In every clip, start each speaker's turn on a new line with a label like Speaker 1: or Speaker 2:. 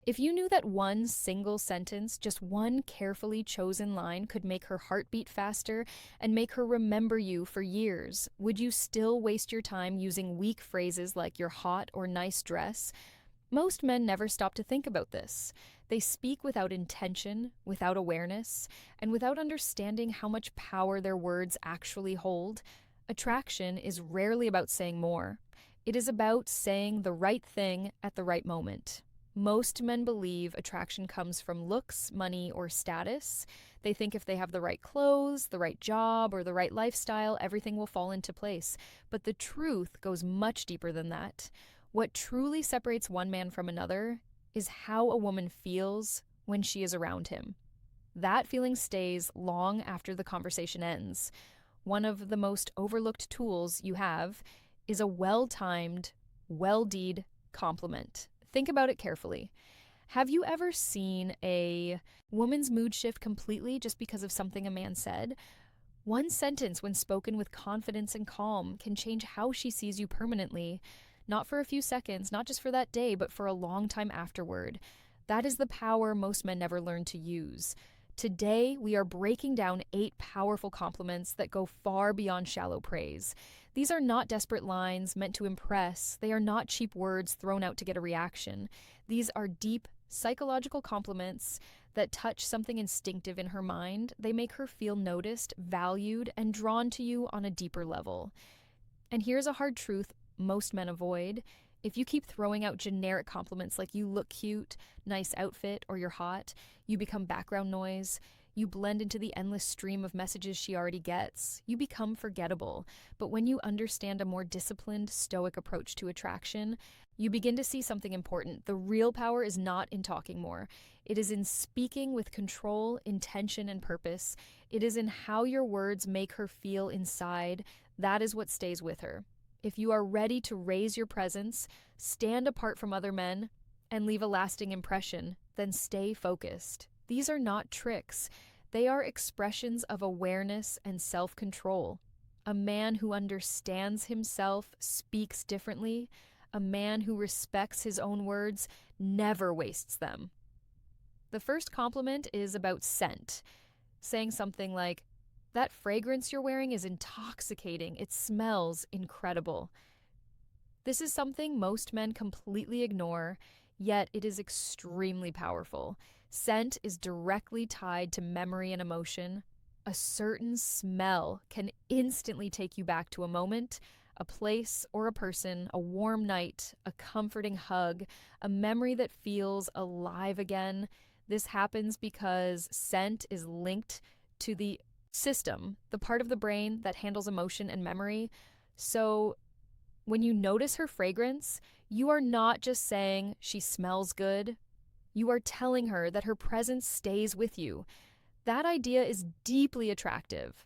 Speaker 1: If you knew that one single sentence, just one carefully chosen line, could make her heart beat faster and make her remember you for years, would you still waste your time using weak phrases like "you're hot" or "nice dress"? Most men never stop to think about this. They speak without intention, without awareness, and without understanding how much power their words actually hold. Attraction is rarely about saying more. It is about saying the right thing at the right moment. Most men believe attraction comes from looks, money, or status. They think if they have the right clothes, the right job, or the right lifestyle, everything will fall into place. But the truth goes much deeper than that. What truly separates one man from another is how a woman feels when she is around him. That feeling stays long after the conversation ends. One of the most overlooked tools you have is a well-timed, well-deed compliment. Think about it carefully. Have you ever seen a woman's mood shift completely just because of something a man said? One sentence, when spoken with confidence and calm, can change how she sees you permanently. Not for a few seconds, not just for that day, but for a long time afterward. That is the power most men never learn to use. Today, we are breaking down 8 powerful compliments that go far beyond shallow praise. These are not desperate lines meant to impress. They are not cheap words thrown out to get a reaction. These are deep, psychological compliments that touch something instinctive in her mind. They make her feel noticed, valued, and drawn to you on a deeper level. And here's a hard truth most men avoid. If you keep throwing out generic compliments like "you look cute," "nice outfit," or "you're hot," you become background noise. You blend into the endless stream of messages she already gets. You become forgettable. But when you understand a more disciplined, stoic approach to attraction, you begin to see something important. The real power is not in talking more. It is in speaking with control, intention, and purpose. It is in how your words make her feel inside. That is what stays with her. If you are ready to raise your presence, stand apart from other men, and leave a lasting impression, then stay focused. These are not tricks. They are expressions of awareness and self-control. A man who understands himself speaks differently. A man who respects his own words never wastes them. The first compliment is about scent, saying something like, "That fragrance you're wearing is intoxicating. It smells incredible." This is something most men completely ignore, yet it is extremely powerful. Scent is directly tied to memory and emotion. A certain smell can instantly take you back to a moment, a place, or a person, a warm night, a comforting hug, a memory that feels alive again. This happens because scent is linked to the system, the part of the brain that handles emotion and memory. So when you notice her fragrance, you are not just saying she smells good. You are telling her that her presence stays with you. That idea is deeply attractive.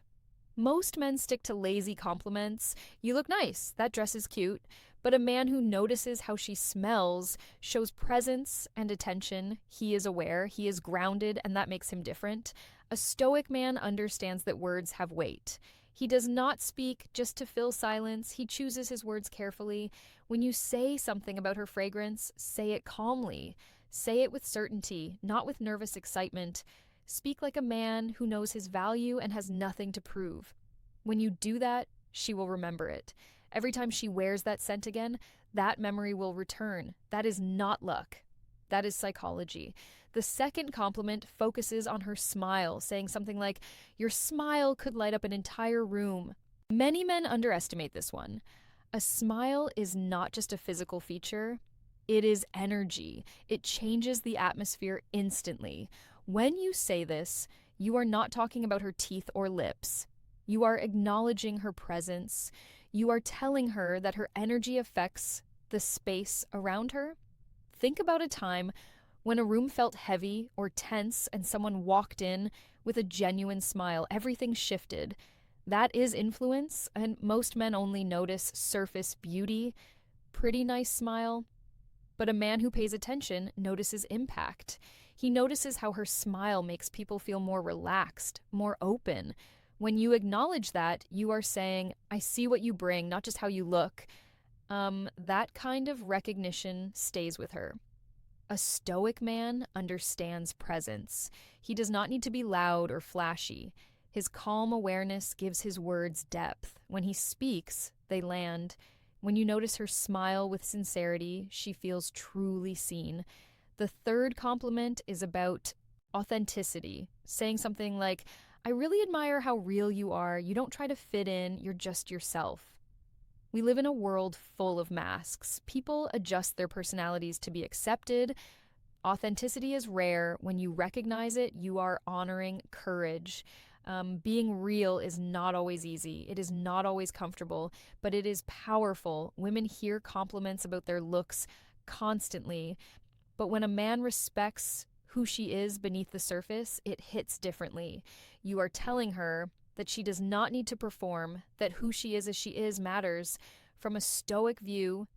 Speaker 1: Most men stick to lazy compliments. "You look nice. That dress is cute." But a man who notices how she smells shows presence and attention. He is aware, he is grounded, and that makes him different. A stoic man understands that words have weight. He does not speak just to fill silence. He chooses his words carefully. When you say something about her fragrance, say it calmly. Say it with certainty, not with nervous excitement. Speak like a man who knows his value and has nothing to prove. When you do that, she will remember it. Every time she wears that scent again, that memory will return. That is not luck. That is psychology. The second compliment focuses on her smile, saying something like, "Your smile could light up an entire room." Many men underestimate this one. A smile is not just a physical feature, it is energy. It changes the atmosphere instantly. When you say this, you are not talking about her teeth or lips. You are acknowledging her presence. You are telling her that her energy affects the space around her. Think about a time when a room felt heavy or tense and someone walked in with a genuine smile. Everything shifted. That is influence, and most men only notice surface beauty, pretty nice smile. But a man who pays attention notices impact. He notices how her smile makes people feel more relaxed, more open. When you acknowledge that, you are saying, "I see what you bring, not just how you look." That kind of recognition stays with her. A stoic man understands presence. He does not need to be loud or flashy. His calm awareness gives his words depth. When he speaks, they land. When you notice her smile with sincerity, she feels truly seen. The third compliment is about authenticity, saying something like, I really admire how real you are. You don't try to fit in, you're just yourself. We live in a world full of masks. People adjust their personalities to be accepted. Authenticity is rare. When you recognize it, you are honoring courage. Being real is not always easy. It is not always comfortable, but it is powerful. Women hear compliments about their looks constantly, but when a man respects who she is beneath the surface, it hits differently. You are telling her that she does not need to perform, that who she is as she is matters. From a stoic view,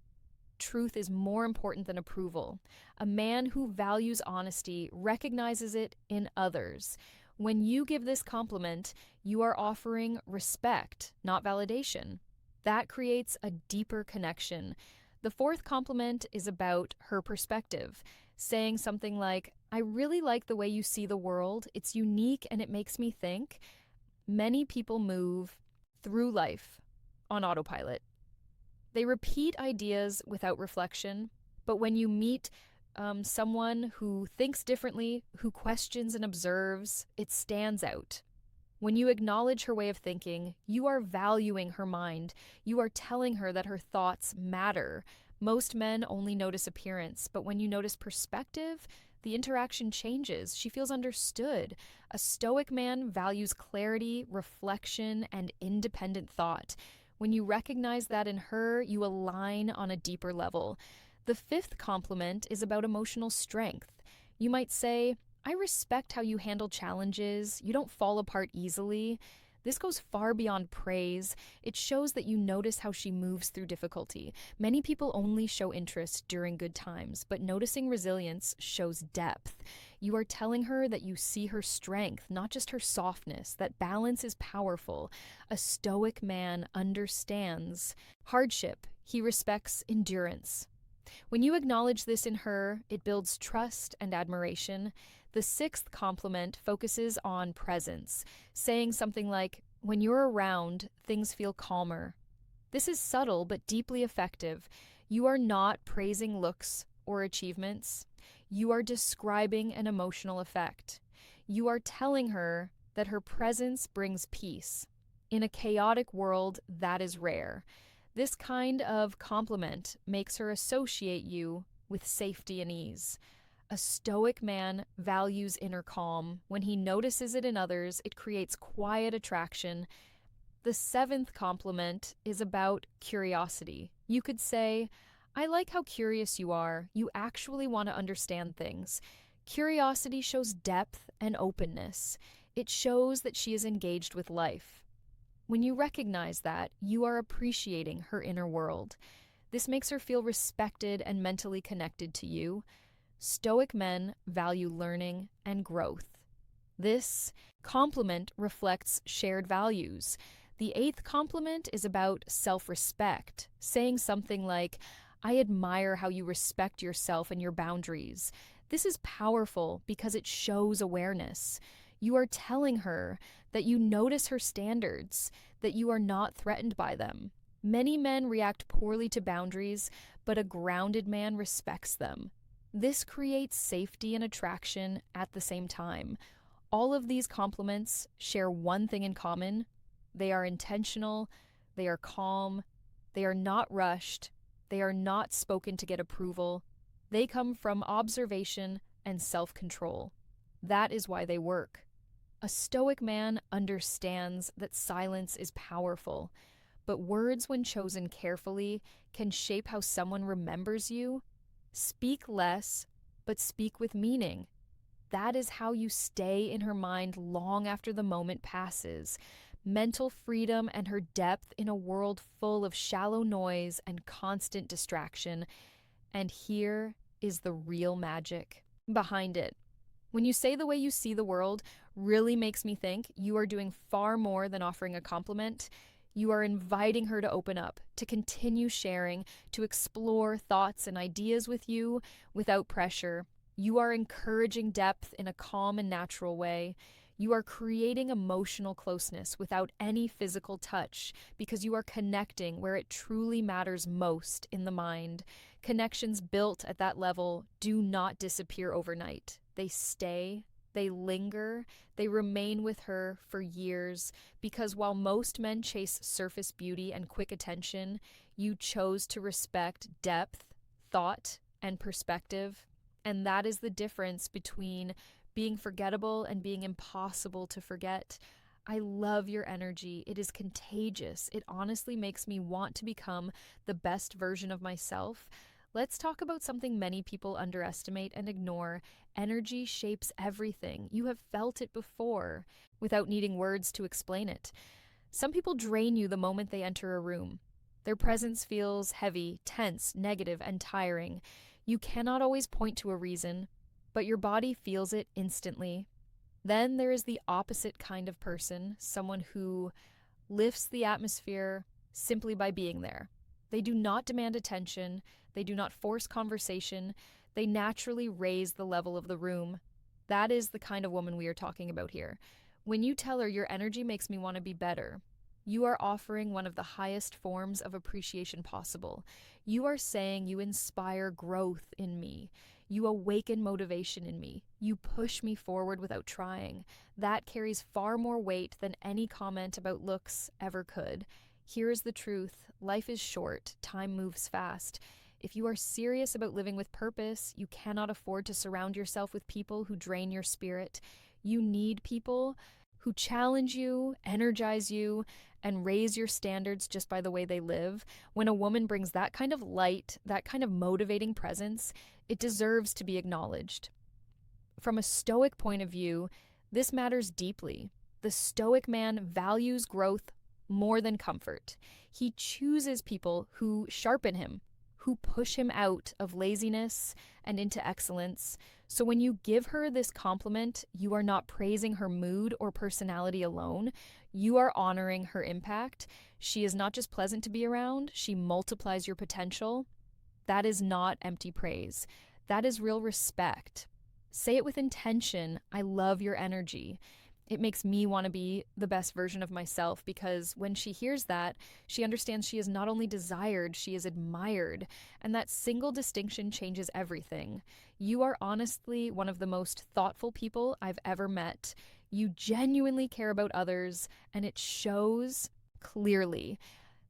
Speaker 1: truth is more important than approval. A man who values honesty recognizes it in others. When you give this compliment, you are offering respect, not validation. That creates a deeper connection. The fourth compliment is about her perspective, saying something like, I really like the way you see the world. It's unique and it makes me think. Many people move through life on autopilot. They repeat ideas without reflection, but when you meet someone who thinks differently, who questions and observes, it stands out. When you acknowledge her way of thinking, you are valuing her mind. You are telling her that her thoughts matter. Most men only notice appearance, but when you notice perspective, the interaction changes. She feels understood. A stoic man values clarity, reflection, and independent thought. When you recognize that in her, you align on a deeper level. The fifth compliment is about emotional strength. You might say, I respect how you handle challenges. You don't fall apart easily. This goes far beyond praise. It shows that you notice how she moves through difficulty. Many people only show interest during good times, but noticing resilience shows depth. You are telling her that you see her strength, not just her softness, that balance is powerful. A stoic man understands hardship. He respects endurance. When you acknowledge this in her, it builds trust and admiration. The sixth compliment focuses on presence, saying something like, when you're around, things feel calmer. This is subtle but deeply effective. You are not praising looks or achievements. You are describing an emotional effect. You are telling her that her presence brings peace. In a chaotic world, that is rare. This kind of compliment makes her associate you with safety and ease. A stoic man values inner calm. When he notices it in others, it creates quiet attraction. The seventh compliment is about curiosity. You could say, I like how curious you are. You actually want to understand things. Curiosity shows depth and openness. It shows that she is engaged with life. When you recognize that, you are appreciating her inner world. This makes her feel respected and mentally connected to you. Stoic men value learning and growth. This compliment reflects shared values. The eighth compliment is about self-respect, saying something like, I admire how you respect yourself and your boundaries. This is powerful because it shows awareness. You are telling her that you notice her standards, that you are not threatened by them. Many men react poorly to boundaries, but a grounded man respects them. This creates safety and attraction at the same time. All of these compliments share one thing in common. They are intentional, they are calm, they are not rushed, they are not spoken to get approval. They come from observation and self-control. That is why they work. A stoic man understands that silence is powerful, but words, when chosen carefully, can shape how someone remembers you. Speak less, but speak with meaning. That is how you stay in her mind long after the moment passes. Mental freedom and her depth in a world full of shallow noise and constant distraction. And here is the real magic behind it. When you say the way you see the world really makes me think, you are doing far more than offering a compliment. You are inviting her to open up, to continue sharing, to explore thoughts and ideas with you without pressure. You are encouraging depth in a calm and natural way. You are creating emotional closeness without any physical touch because you are connecting where it truly matters most in the mind. Connections built at that level do not disappear overnight. They stay, they linger, they remain with her for years because while most men chase surface beauty and quick attention, you chose to respect depth, thought, and perspective. And that is the difference between being forgettable and being impossible to forget. I love your energy. It is contagious. It honestly makes me want to become the best version of myself. Let's talk about something many people underestimate and ignore. Energy shapes everything. You have felt it before without needing words to explain it. Some people drain you the moment they enter a room. Their presence feels heavy, tense, negative, and tiring. You cannot always point to a reason, but your body feels it instantly. Then there is the opposite kind of person, someone who lifts the atmosphere simply by being there. They do not demand attention, they do not force conversation, they naturally raise the level of the room. That is the kind of woman we are talking about here. When you tell her your energy makes me want to be better, you are offering one of the highest forms of appreciation possible. You are saying you inspire growth in me. You awaken motivation in me. You push me forward without trying. That carries far more weight than any comment about looks ever could. Here is the truth. Life is short. Time moves fast. If you are serious about living with purpose, you cannot afford to surround yourself with people who drain your spirit. You need people who challenge you, energize you, and raise your standards just by the way they live. When a woman brings that kind of light, that kind of motivating presence, it deserves to be acknowledged. From a Stoic point of view, this matters deeply. The Stoic man values growth more than comfort. He chooses people who sharpen him, who push him out of laziness and into excellence. So when you give her this compliment, you are not praising her mood or personality alone. You are honoring her impact. She is not just pleasant to be around, she multiplies your potential. That is not empty praise. That is real respect. Say it with intention. I love your energy. It makes me want to be the best version of myself because when she hears that, she understands she is not only desired, she is admired. And that single distinction changes everything. You are honestly one of the most thoughtful people I've ever met. You genuinely care about others, and it shows clearly.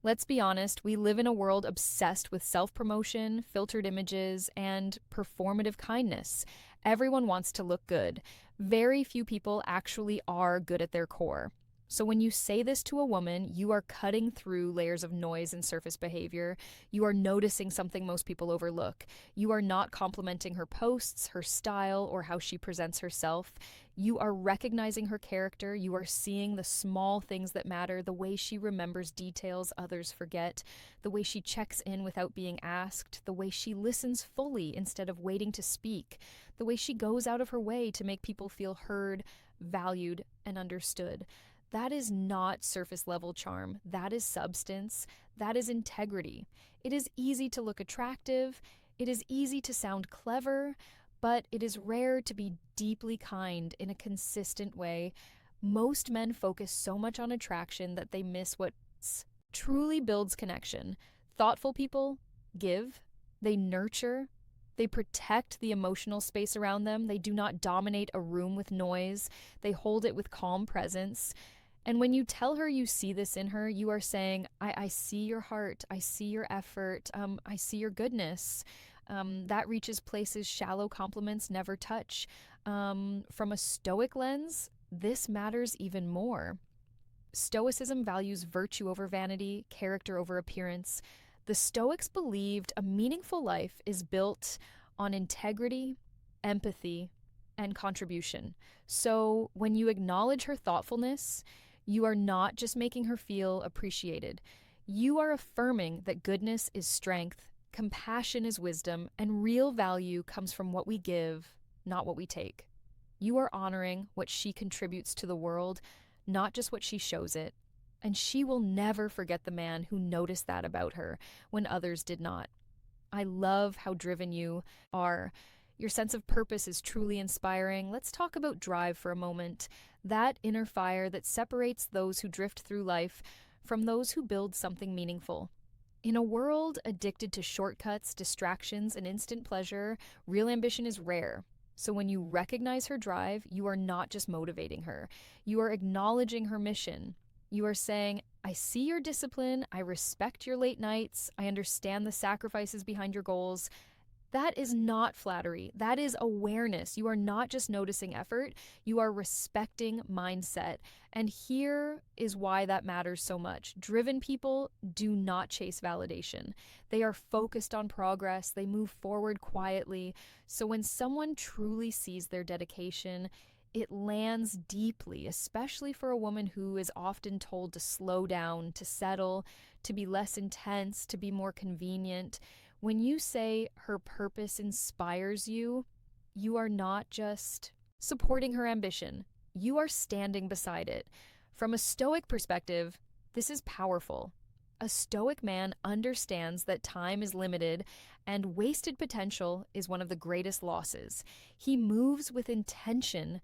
Speaker 1: Let's be honest, we live in a world obsessed with self-promotion, filtered images, and performative kindness. Everyone wants to look good. Very few people actually are good at their core. So when you say this to a woman, you are cutting through layers of noise and surface behavior. You are noticing something most people overlook. You are not complimenting her posts, her style, or how she presents herself. You are recognizing her character. You are seeing the small things that matter, the way she remembers details others forget, the way she checks in without being asked, the way she listens fully instead of waiting to speak, the way she goes out of her way to make people feel heard, valued, and understood. That is not surface level charm. That is substance. That is integrity. It is easy to look attractive. It is easy to sound clever, but it is rare to be deeply kind in a consistent way. Most men focus so much on attraction that they miss what truly builds connection. Thoughtful people give, they nurture, they protect the emotional space around them. They do not dominate a room with noise. They hold it with calm presence. And when you tell her you see this in her, you are saying, I see your heart, I see your effort, I see your goodness. That reaches places shallow compliments never touch. From a Stoic lens, this matters even more. Stoicism values virtue over vanity, character over appearance. The Stoics believed a meaningful life is built on integrity, empathy, and contribution. So when you acknowledge her thoughtfulness, you are not just making her feel appreciated. You are affirming that goodness is strength, compassion is wisdom, and real value comes from what we give, not what we take. You are honoring what she contributes to the world, not just what she shows it. And she will never forget the man who noticed that about her when others did not. I love how driven you are. Your sense of purpose is truly inspiring. Let's talk about drive for a moment. That inner fire that separates those who drift through life from those who build something meaningful. In a world addicted to shortcuts, distractions, and instant pleasure, real ambition is rare. So when you recognize her drive, you are not just motivating her, you are acknowledging her mission. You are saying, I see your discipline, I respect your late nights, I understand the sacrifices behind your goals. That is not flattery. That is awareness. You are not just noticing effort, you are respecting mindset. And here is why that matters so much. Driven people do not chase validation. They are focused on progress, they move forward quietly. So when someone truly sees their dedication, it lands deeply, especially for a woman who is often told to slow down, to settle, to be less intense, to be more convenient. When you say her purpose inspires you, you are not just supporting her ambition, you are standing beside it. From a Stoic perspective, this is powerful. A Stoic man understands that time is limited and wasted potential is one of the greatest losses. He moves with intention,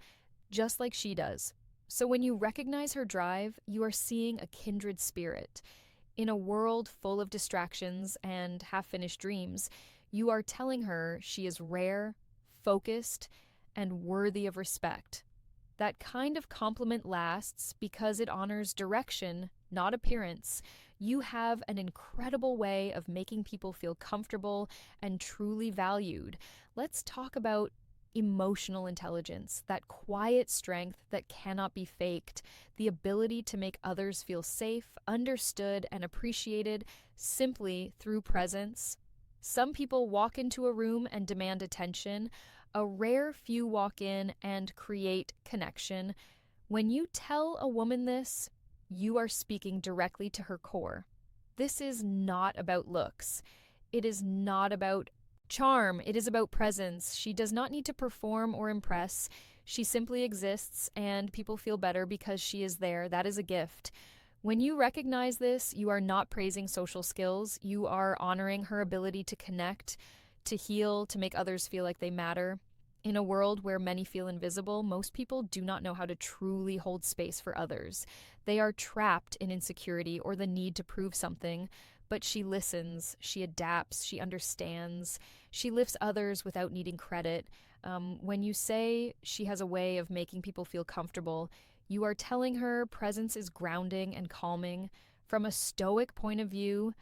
Speaker 1: just like she does. So when you recognize her drive, you are seeing a kindred spirit. In a world full of distractions and half finished dreams, you are telling her she is rare, focused, and worthy of respect. That kind of compliment lasts because it honors direction, not appearance. You have an incredible way of making people feel comfortable and truly valued. Let's talk about emotional intelligence, that quiet strength that cannot be faked, the ability to make others feel safe, understood, and appreciated simply through presence. Some people walk into a room and demand attention. A rare few walk in and create connection. When you tell a woman this, you are speaking directly to her core. This is not about looks. It is not about charm. It is about presence. She does not need to perform or impress. She simply exists, and people feel better because she is there. That is a gift. When you recognize this, you are not praising social skills. You are honoring her ability to connect, to heal, to make others feel like they matter. In a world where many feel invisible, most people do not know how to truly hold space for others. They are trapped in insecurity or the need to prove something. But she listens, she adapts, she understands, she lifts others without needing credit. When you say she has a way of making people feel comfortable, you are telling her presence is grounding and calming. From a Stoic point of view,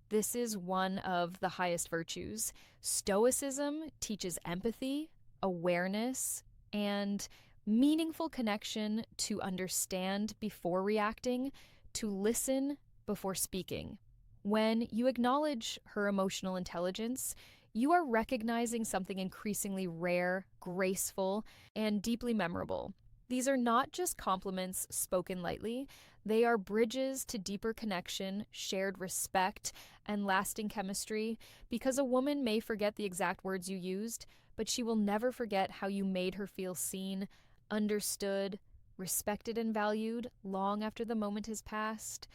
Speaker 1: this is one of the highest virtues. Stoicism teaches empathy, awareness, and meaningful connection, to understand before reacting, to listen before speaking. When you acknowledge her emotional intelligence, you are recognizing something increasingly rare, graceful, and deeply memorable. These are not just compliments spoken lightly, they are bridges to deeper connection, shared respect, and lasting chemistry, because a woman may forget the exact words you used, but she will never forget how you made her feel seen, understood, respected, and valued long after the moment has passed.